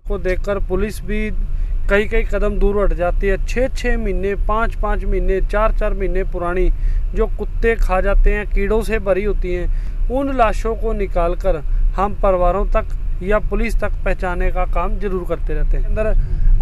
को देखकर पुलिस भी कई कई कदम दूर हट जाती है। 6-6 महीने, 5-5 महीने, 4-4 महीने पुरानी जो कुत्ते खा जाते हैं, कीड़ों से भरी होती हैं, उन लाशों को निकालकर हम परिवारों तक या पुलिस तक पहुंचाने का काम जरूर करते रहते हैं। अंदर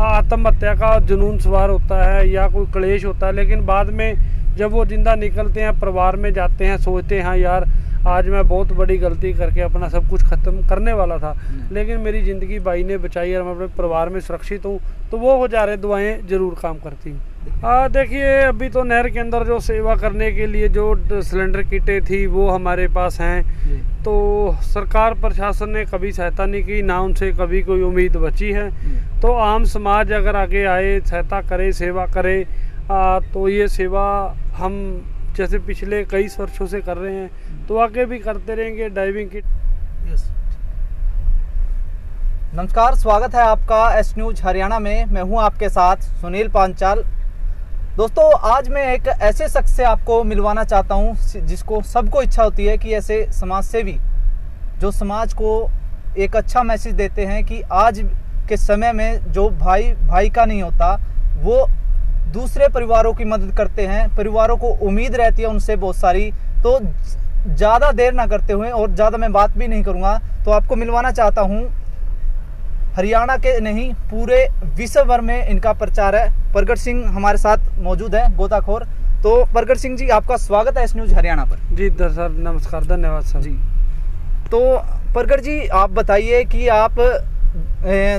आत्महत्या का जुनून सवार होता है या कोई क्लेश होता है, लेकिन बाद में जब वो जिंदा निकलते हैं, परिवार में जाते हैं, सोचते हैं यार आज मैं बहुत बड़ी गलती करके अपना सब कुछ ख़त्म करने वाला था, लेकिन मेरी ज़िंदगी भाई ने बचाई और मैं अपने परिवार में सुरक्षित हूँ। तो वो हो जा रहे दुआएं ज़रूर काम करती हैं। देखिए, अभी तो नहर के अंदर जो सेवा करने के लिए जो सिलेंडर किटें थी वो हमारे पास हैं। तो सरकार प्रशासन ने कभी सहायता नहीं की, ना उनसे कभी कोई उम्मीद बची है। तो आम समाज अगर आगे आए, सहायता करे, सेवा करे, तो ये सेवा हम जैसे पिछले कई वर्षों से कर रहे हैं तो आगे भी करते रहेंगे। Diving kit. नमस्कार, स्वागत है आपका एस न्यूज हरियाणा में। मैं हूं आपके साथ सुनील पांचाल। दोस्तों, आज मैं एक ऐसे शख्स से आपको मिलवाना चाहता हूं जिसको सबको इच्छा होती है कि ऐसे समाज सेवी जो समाज को एक अच्छा मैसेज देते हैं कि आज के समय में जो भाई का नहीं होता, वो दूसरे परिवारों की मदद करते हैं। परिवारों को उम्मीद रहती है उनसे बहुत सारी। तो ज़्यादा देर ना करते हुए, और ज़्यादा मैं बात भी नहीं करूँगा, तो आपको मिलवाना चाहता हूँ। हरियाणा के नहीं, पूरे विश्व भर में इनका प्रचार है। प्रगट सिंह हमारे साथ मौजूद है, गोताखोर। तो प्रगट सिंह जी, आपका स्वागत है एस न्यूज हरियाणा पर। जी सर, नमस्कार, धन्यवाद सर जी। तो प्रगट जी, आप बताइए कि आप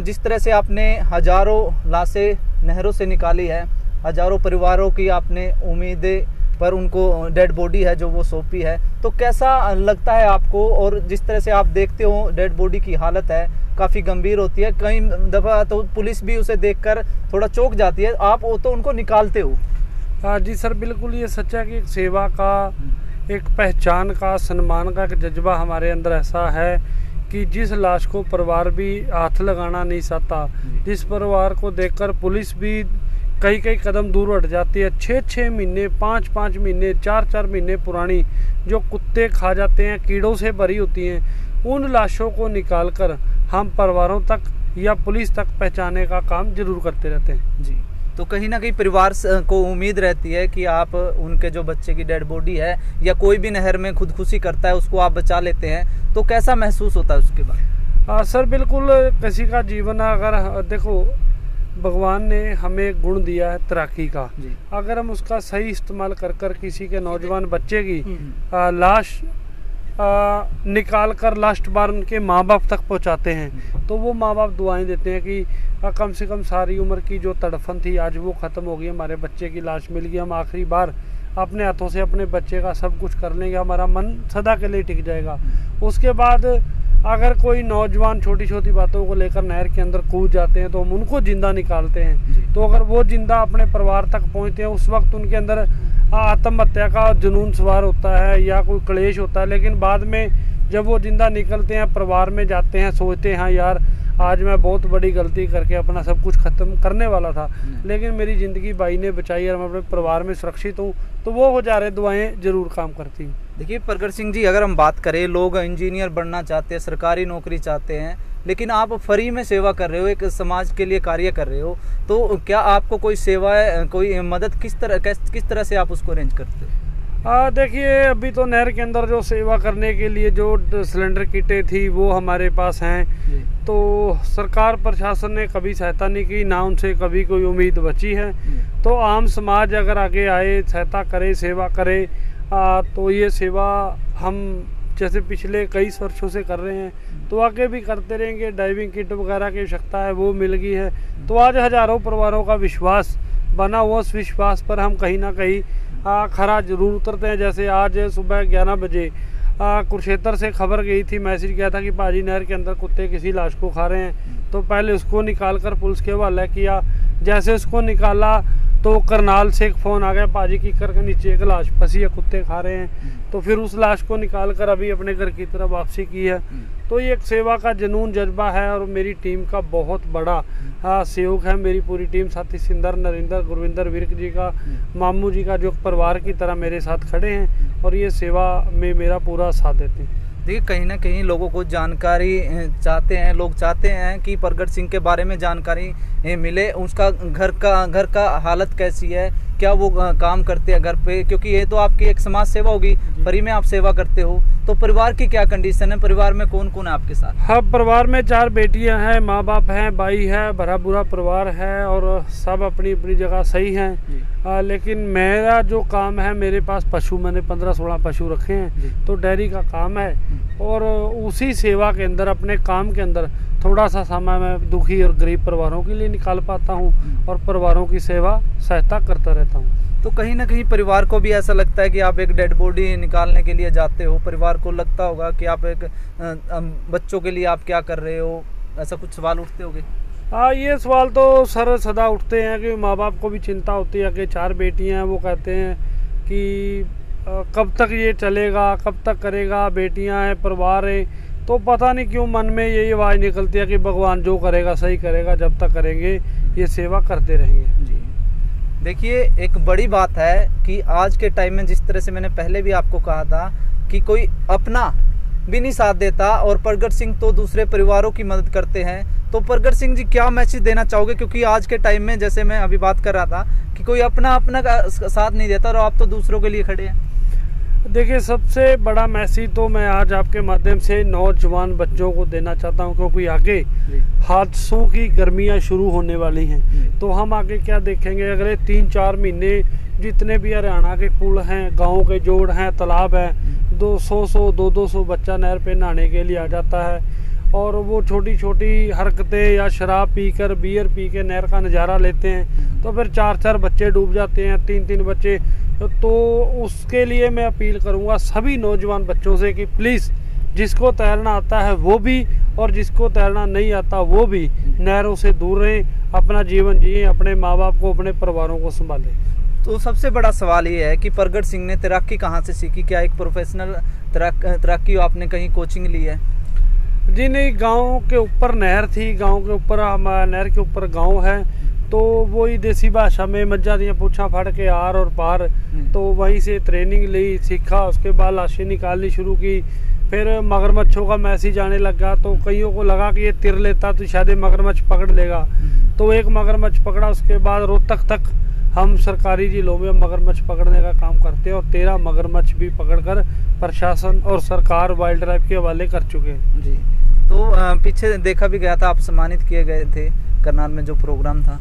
जिस तरह से आपने हजारों लाशें नहरों से निकाली है, हजारों परिवारों की आपने उम्मीदें पर उनको डेड बॉडी है जो वो सौंपी है, तो कैसा लगता है आपको? और जिस तरह से आप देखते हो डेड बॉडी की हालत है, काफ़ी गंभीर होती है, कई दफ़ा तो पुलिस भी उसे देखकर थोड़ा चौंक जाती है, आप वो तो उनको निकालते हो। हाँ जी सर, बिल्कुल ये सच है कि एक सेवा का, एक पहचान का, सम्मान का एक जज्बा हमारे अंदर ऐसा है कि जिस लाश को परिवार भी हाथ लगाना नहीं चाहता, जिस परिवार को देखकर पुलिस भी कई कई कदम दूर हट जाती है। 6-6 महीने, 5-5 महीने, 4-4 महीने पुरानी जो कुत्ते खा जाते हैं, कीड़ों से भरी होती हैं, उन लाशों को निकालकर हम परिवारों तक या पुलिस तक पहुंचाने का काम जरूर करते रहते हैं। जी। तो कहीं ना कहीं परिवार को उम्मीद रहती है कि आप उनके जो बच्चे की डेड बॉडी है या कोई भी नहर में खुदकुशी करता है उसको आप बचा लेते हैं, तो कैसा महसूस होता है उसके बाद? सर बिल्कुल, किसी का जीवन अगर देखो, भगवान ने हमें एक गुण दिया है तैराकी का, अगर हम उसका सही इस्तेमाल कर कर किसी के नौजवान बच्चे की लाश निकाल कर लास्ट बार उनके माँ बाप तक पहुंचाते हैं, तो वो माँ बाप दुआएं देते हैं कि कम से कम सारी उम्र की जो तड़फन थी आज वो ख़त्म हो गई, हमारे बच्चे की लाश मिल गई, हम आखिरी बार अपने हाथों से अपने बच्चे का सब कुछ कर लेंगे, हमारा मन सदा के लिए टिक जाएगा। उसके बाद अगर कोई नौजवान छोटी छोटी बातों को लेकर नहर के अंदर कूद जाते हैं तो हम उनको जिंदा निकालते हैं। तो अगर वो जिंदा अपने परिवार तक पहुंचते हैं, उस वक्त उनके अंदर आत्महत्या का जुनून सवार होता है या कोई क्लेश होता है, लेकिन बाद में जब वो जिंदा निकलते हैं, परिवार में जाते हैं, सोचते हैं यार आज मैं बहुत बड़ी गलती करके अपना सब कुछ ख़त्म करने वाला था, लेकिन मेरी ज़िंदगी भाई ने बचाई और मैं अपने परिवार में सुरक्षित हूँ। तो वो हो जा रहे दुआएं ज़रूर काम करती हैं। देखिए प्रगट सिंह जी, अगर हम बात करें, लोग इंजीनियर बनना चाहते हैं, सरकारी नौकरी चाहते हैं, लेकिन आप फ्री में सेवा कर रहे हो, एक समाज के लिए कार्य कर रहे हो, तो क्या आपको कोई सेवा, कोई मदद किस तरह से आप उसको अरेंज करते हो? देखिए, अभी तो नहर के अंदर जो सेवा करने के लिए जो सिलेंडर किटें थी वो हमारे पास हैं। तो सरकार प्रशासन ने कभी सहायता नहीं की, ना उनसे कभी कोई उम्मीद बची है। तो आम समाज अगर आगे आए, सहायता करे, सेवा करे, तो ये सेवा हम जैसे पिछले कई वर्षों से कर रहे हैं तो आगे भी करते रहेंगे। डाइविंग किट वगैरह की आवश्यकता है, वो मिल गई है, तो आज हजारों परिवारों का विश्वास बना हुआ, उस विश्वास पर हम कहीं ना कहीं खरा जरूर उतरते हैं। जैसे आज सुबह 11 बजे कुरुक्षेत्र से खबर गई थी, मैसेज गया था कि पाजी नहर के अंदर कुत्ते किसी लाश को खा रहे हैं, तो पहले उसको निकाल कर पुलिस के हवाले किया। जैसे उसको निकाला तो करनाल से एक फ़ोन आ गया, पाजी की कर के नीचे एक लाश फंसी है, कुत्ते खा रहे हैं, तो फिर उस लाश को निकाल कर अभी अपने घर की तरफ वापसी की है। तो ये एक सेवा का जुनून जज्बा है और मेरी टीम का बहुत बड़ा सहयोग है। मेरी पूरी टीम, साथी सिंदर, नरेंद्र, गुरविंदर विर्क जी का, मामू जी का, जो परिवार की तरह मेरे साथ खड़े हैं और ये सेवा में मेरा पूरा साथ देते हैं। देखिए, कहीं ना कहीं लोगों को जानकारी चाहते हैं, लोग चाहते हैं कि प्रगट सिंह के बारे में जानकारी मिले, उसका घर का हालत कैसी है, क्या वो काम करते हैं घर पे, क्योंकि ये तो आपकी एक समाज सेवा होगी, फ्री में आप सेवा करते हो। तो परिवार की क्या कंडीशन है, परिवार में कौन कौन है आपके साथ? हाँ, परिवार में 4 बेटियां हैं, माँ बाप हैं, भाई है, भरा बुरा परिवार है और सब अपनी अपनी जगह सही हैं। लेकिन मेरा जो काम है, मेरे पास पशु, मैंने 15-16 पशु रखे हैं, तो डेयरी का काम है और उसी सेवा के अंदर, अपने काम के अंदर थोड़ा सा समय मैं दुखी और गरीब परिवारों के लिए निकाल पाता हूँ और परिवारों की सेवा सहायता करता रहता हूँ। तो कहीं ना कहीं परिवार को भी ऐसा लगता है कि आप एक डेड बॉडी निकालने के लिए जाते हो, परिवार को लगता होगा कि आप एक बच्चों के लिए आप क्या कर रहे हो, ऐसा कुछ सवाल उठते होंगे? हाँ, ये सवाल तो सर सदा उठते हैं कि माँ बाप को भी चिंता होती है कि 4 बेटियां हैं, वो कहते हैं कि कब तक ये चलेगा, कब तक करेगा, बेटियां हैं, परिवार है, तो पता नहीं क्यों मन में यही आवाज़ निकलती है कि भगवान जो करेगा सही करेगा, जब तक करेंगे ये सेवा करते रहेंगे। जी, देखिए, एक बड़ी बात है कि आज के टाइम में, जिस तरह से मैंने पहले भी आपको कहा था कि कोई अपना भी नहीं साथ देता और प्रगट सिंह तो दूसरे परिवारों की मदद करते हैं, तो प्रगट सिंह जी क्या मैसेज देना चाहोगे? क्योंकि आज के टाइम में, जैसे मैं अभी बात कर रहा था कि कोई अपना का साथ नहीं देता और आप तो दूसरों के लिए खड़े हैं। देखिए, सबसे बड़ा मैसेज तो मैं आज आपके माध्यम से नौजवान बच्चों को देना चाहता हूं, क्योंकि आगे हादसों की गर्मियां शुरू होने वाली हैं। तो हम आगे क्या देखेंगे, अगले 3-4 महीने जितने भी हरियाणा के पुल हैं, गाँव के जोड़ हैं, तालाब हैं, 200-200 बच्चा नहर पे नहाने के लिए आ जाता है और वो छोटी छोटी हरकतें या शराब पीकर, बियर पी के नहर का नज़ारा लेते हैं, तो फिर 4-4 बच्चे डूब जाते हैं, 3-3 बच्चे। तो उसके लिए मैं अपील करूंगा सभी नौजवान बच्चों से कि प्लीज़, जिसको तैरना आता है वो भी और जिसको तैरना नहीं आता वो भी नहरों से दूर रहें, अपना जीवन जिए, अपने माँ बाप को, अपने परिवारों को संभालें। तो सबसे बड़ा सवाल ये है कि प्रगट सिंह ने तैराकी कहाँ से सीखी? क्या एक प्रोफेशनल तैराकी आपने कहीं कोचिंग ली है? जी नहीं, गांव के ऊपर नहर थी, गांव के ऊपर, नहर के ऊपर गांव है, तो वही देसी भाषा में मज्जा दिया पूछा फाड़ के आर और पार, तो वहीं से ट्रेनिंग ली, सीखा, उसके बाद लाशें निकालनी शुरू की। फिर मगरमच्छों का मैसेज आने लगा, तो कईयों को लगा कि ये तिर लेता तो शायद मगरमच्छ पकड़ लेगा, तो एक मगरमच्छ पकड़ा। उसके बाद रोहतक तक हम सरकारी जिलों में मगरमच्छ पकड़ने का काम करते हैं और 13 मगरमच्छ भी पकड़कर प्रशासन और सरकार वाइल्ड लाइफ के हवाले कर चुके हैं। जी, तो पीछे देखा भी गया था, आप सम्मानित किए गए थे करनाल में जो प्रोग्राम था।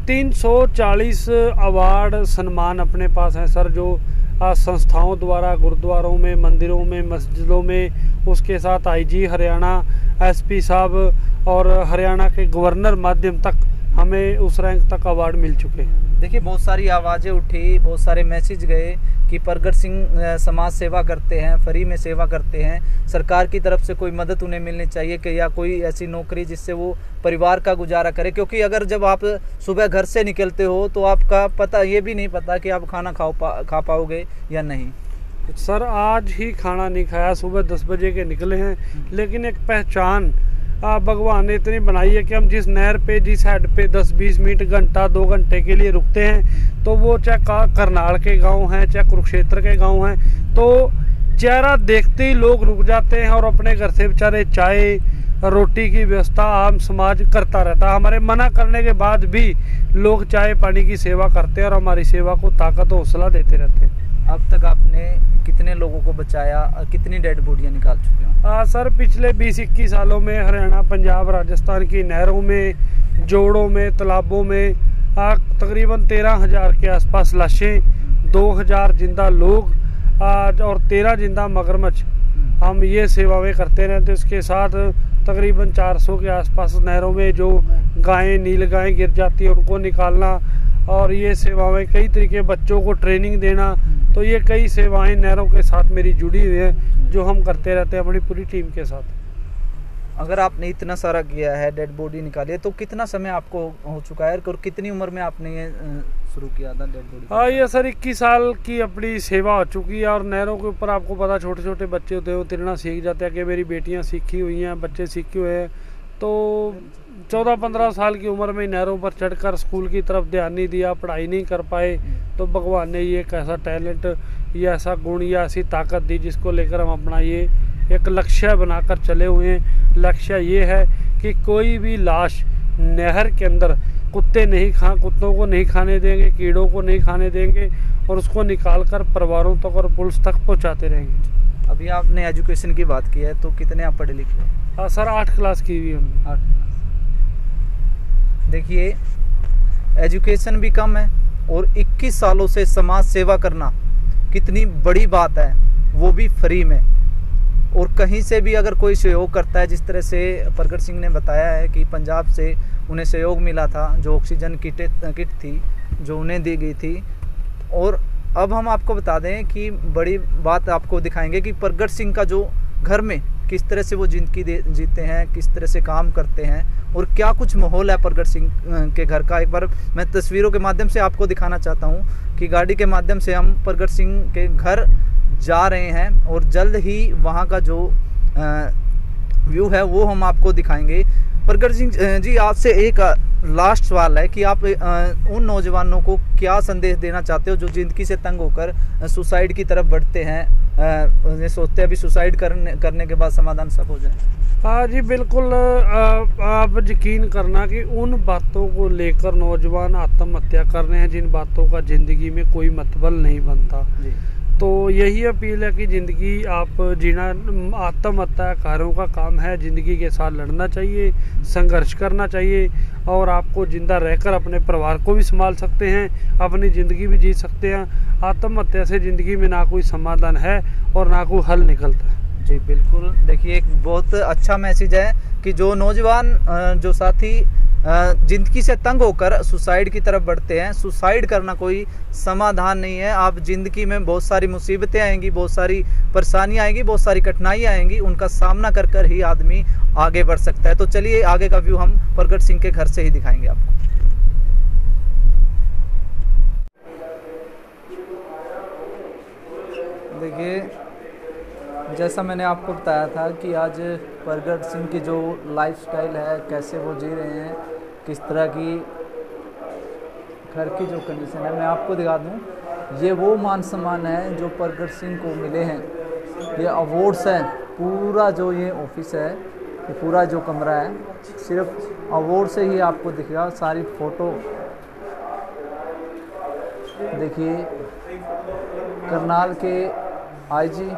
340 अवार्ड सम्मान अपने पास हैं सर, जो संस्थाओं द्वारा गुरुद्वारों में, मंदिरों में, मस्जिदों में, उसके साथ आईजी हरियाणा, एसपी साहब और हरियाणा के गवर्नर माध्यम तक हमें उस रैंक तक अवार्ड मिल चुके हैं। देखिए, बहुत सारी आवाज़ें उठी, बहुत सारे मैसेज गए कि प्रगट सिंह समाज सेवा करते हैं, फ्री में सेवा करते हैं, सरकार की तरफ से कोई मदद उन्हें मिलनी चाहिए कि या कोई ऐसी नौकरी जिससे वो परिवार का गुजारा करे, क्योंकि अगर जब आप सुबह घर से निकलते हो तो आपका पता ये भी नहीं पता कि आप खाना खा पाओगे या नहीं। सर, आज ही खाना नहीं खाया, सुबह 10 बजे के निकले हैं, लेकिन एक पहचान भगवान ने इतनी बनाई है कि हम जिस नहर पे, जिस हेड पे 10-20 मिनट, घंटा, 2 घंटे के लिए रुकते हैं, तो वो चाहे करनाल के गांव हैं, चाहे कुरुक्षेत्र के गांव हैं, तो चेहरा देखते ही लोग रुक जाते हैं और अपने घर से बेचारे चाय रोटी की व्यवस्था आम समाज करता रहता है। हमारे मना करने के बाद भी लोग चाय पानी की सेवा करते हैं और हमारी सेवा को ताकत और हौसला देते रहते हैं। अब तक आपने कितने लोगों को बचाया और कितनी डेड बॉडियाँ निकाल चुके हो? सर, पिछले 20-21 सालों में हरियाणा, पंजाब, राजस्थान की नहरों में, जोड़ों में, तालाबों में तकरीबन 13,000 के आसपास लाशें, 2,000 जिंदा लोग और 13 जिंदा मगरमच्छ हम ये सेवाएं करते रहते। इसके साथ तकरीबन 400 के आसपास नहरों में जो गायें, नील गायें गिर जाती हैं उनको निकालना, और ये सेवाएं कई तरीके, बच्चों को ट्रेनिंग देना, तो ये कई सेवाएं नहरों के साथ मेरी जुड़ी हुई हैं जो हम करते रहते हैं अपनी पूरी टीम के साथ। अगर आपने इतना सारा किया है, डेड बॉडी निकाली है, तो कितना समय आपको हो चुका है और कितनी उम्र में आपने ये शुरू किया था डेड बॉडी? हाँ, ये सर 21 साल की अपनी सेवा हो चुकी है और नहरों के ऊपर आपको पता, छोटे छोटे बच्चे होते हैं, वो तैरना सीख जाते हैं कि मेरी बेटियाँ सीखी हुई हैं, बच्चे सीखे हुए हैं, तो 14-15 साल की उम्र में नहरों पर चढ़कर स्कूल की तरफ ध्यान नहीं दिया, पढ़ाई नहीं कर पाए, तो भगवान ने ये एक ऐसा टैलेंट या ऐसा गुण या ऐसी ताकत दी जिसको लेकर हम अपना ये एक लक्ष्य बनाकर चले हुए हैं। लक्ष्य ये है कि कोई भी लाश नहर के अंदर कुत्तों को नहीं खाने देंगे, कीड़ों को नहीं खाने देंगे और उसको निकालकर परिवारों तक और पुलिस तक पहुंचाते रहेंगे। अभी आपने एजुकेशन की बात की है, तो कितने आप पढ़े लिखे हैं? हाँ सर, 8 क्लास की हुई हमने। 8 क्लास। देखिए, एजुकेशन भी कम है और 21 सालों से समाज सेवा करना कितनी बड़ी बात है, वो भी फ्री में। और कहीं से भी अगर कोई सहयोग करता है, जिस तरह से प्रगट सिंह ने बताया है कि पंजाब से उन्हें सहयोग मिला था, जो ऑक्सीजन किट थी जो उन्हें दी गई थी। और अब हम आपको बता दें कि बड़ी बात आपको दिखाएंगे कि प्रगट सिंह का जो घर में किस तरह से वो ज़िंदगी जीते हैं, किस तरह से काम करते हैं और क्या कुछ माहौल है प्रगट सिंह के घर का। एक बार मैं तस्वीरों के माध्यम से आपको दिखाना चाहता हूँ कि गाड़ी के माध्यम से हम प्रगट सिंह के घर जा रहे हैं और जल्द ही वहाँ का जो व्यू है वो हम आपको दिखाएंगे। प्रगट सिंह जी, आपसे एक लास्ट सवाल है कि आप उन नौजवानों को क्या संदेश देना चाहते हो जो ज़िंदगी से तंग होकर सुसाइड की तरफ बढ़ते हैं, उन्हें सोचते हैं अभी सुसाइड करने के बाद समाधान सब हो जाए? हाँ जी, बिल्कुल। आप यकीन करना कि उन बातों को लेकर नौजवान आत्महत्या कर रहे हैं जिन बातों का ज़िंदगी में कोई मतलब नहीं बनता जी। तो यही अपील है कि ज़िंदगी आप जीना आत्महत्याकारों का काम है। ज़िंदगी के साथ लड़ना चाहिए, संघर्ष करना चाहिए और आपको ज़िंदा रहकर अपने परिवार को भी संभाल सकते हैं, अपनी ज़िंदगी भी जी सकते हैं। आत्महत्या से ज़िंदगी में ना कोई समाधान है और ना कोई हल निकलता है। जी बिल्कुल। देखिए, एक बहुत अच्छा मैसेज है कि जो नौजवान जो साथी ज़िंदगी से तंग होकर सुसाइड की तरफ बढ़ते हैं, सुसाइड करना कोई समाधान नहीं है। आप ज़िंदगी में बहुत सारी मुसीबतें आएंगी, बहुत सारी परेशानियां आएंगी, बहुत सारी कठिनाइयां आएंगी, उनका सामना कर कर ही आदमी आगे बढ़ सकता है। तो चलिए आगे का व्यू हम प्रगट सिंह के घर से ही दिखाएंगे आपको। देखिए, जैसा मैंने आपको बताया था कि आज प्रगट सिंह की जो लाइफस्टाइल है, कैसे वो जी रहे हैं, किस तरह की घर की जो कंडीशन है, मैं आपको दिखा दूं। ये वो मान सम्मान है जो प्रगट सिंह को मिले हैं, ये अवार्ड्स हैं। पूरा जो ये ऑफिस है, ये पूरा जो कमरा है, सिर्फ अवार्ड से ही आपको दिखेगा। सारी फ़ोटो देखिए, करनाल के आईजी,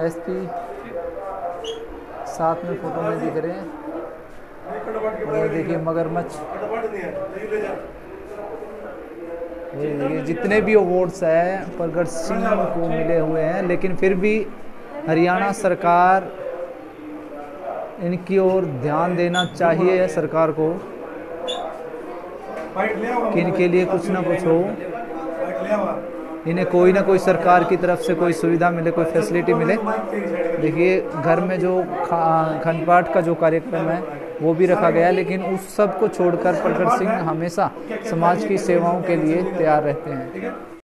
एसपी साथ में फोटो में दिख रहे हैं। और ये देखिए मगरमच्छ, ये देखिए जितने भी अवार्ड्स हैं प्रगट सिंह को मिले हुए हैं, लेकिन फिर भी हरियाणा सरकार इनकी ओर ध्यान देना चाहिए सरकार को कि इनके लिए कुछ ना कुछ हो, इन्हें कोई ना कोई सरकार की तरफ से कोई सुविधा मिले, कोई फैसिलिटी मिले। देखिए, घर में जो खंड पाठ का जो कार्यक्रम है वो भी रखा गया है, लेकिन उस सब को छोड़कर प्रगट सिंह हमेशा समाज की सेवाओं के लिए तैयार रहते हैं।